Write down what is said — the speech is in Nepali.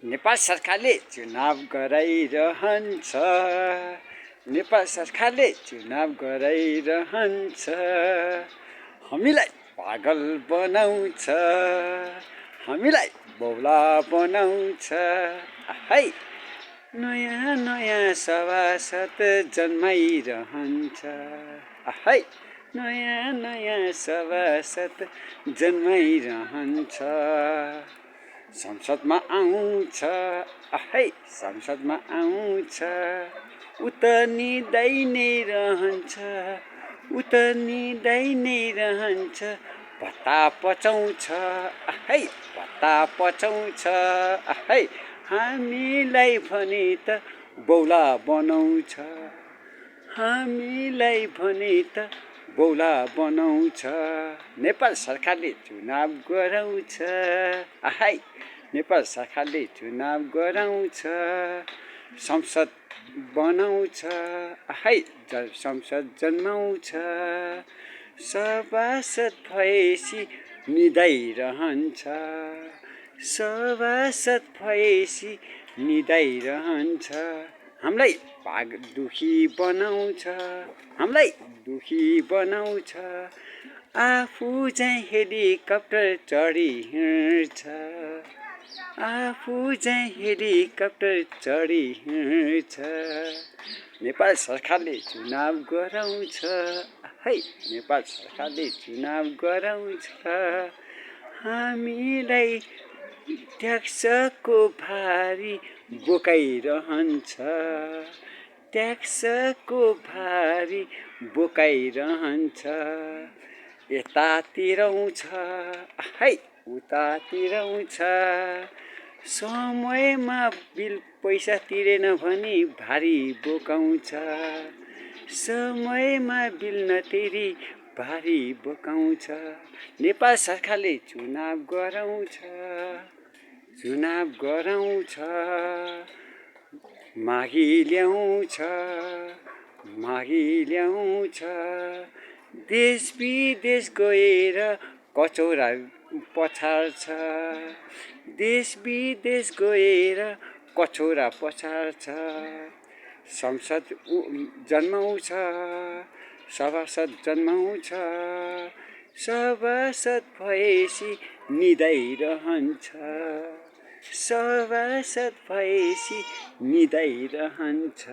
नेपाल सरकारले चुनाव गराइरहन्छ। नेपाल सरकारले चुनाव गराइरहन्छ। हामीलाई पागल बनाउँछ, हामीलाई बौला बनाउँछ। है नयाँ नयाँ सभासद जन्माइरहन्छ। है नयाँ नयाँ सभासद जन्माइरहन्छ। संसदमा आउँछ, है संसदमा आउँछ। उत निदाइ नै रहन्छ, उत निदाइ नै रहन्छ। भत्ता पचाउँछ, है भत्ता पचाउँछ। है हामीलाई भने त बौला बनाउँछ, हामीलाई भने त बौला बनाउँछ। नेपाल सरकारले चुनाव गराउँछ। है नेपाल सरकारले चुनाव गराउँछ। संसद बनाउँछ, है संसद जन्माउँछ। सभासद भएपछि निदाइरहन्छ, सभासद भएपछि निदाइरहन्छ। हामीलाई दुखी बनाउँछ, हामीलाई दुखी बनाउँछ। आफू चाहिँ हेलिकप्टर चढी हिँड्छ, आफू चाहिँ हेलिकप्टर चढी हिँड्छ। नेपाल सरकारले चुनाव गराउँछ। है नेपाल सरकारले चुनाव गराउँछ। हामीलाई ट्याक्सको भारी बोकाइरहन्छ, ट्याक्सको भारी बोकाइरहन्छ। यता तिराउँछ, है उता तिराउँछ। समयमा बिल पैसा तिरेन भने भारी बोकाउँछ, समयमा बिल नतिरी भारी बोकाउँछ। नेपाल सरकारले चुनाव गराउँछ, चुनाव गराउँछ। मागी ल्याउँछ, मागी ल्याउँछ। देश विदेश गएर कचौरा पछार्छ, देश विदेश गएर कचौरा पछार्छ। संसद जन्माउँछ, सभासद जन्माउँछ। सभासद भएपछि निदाइरहन्छ, सभासद भएपछि निदाइरहन्छ।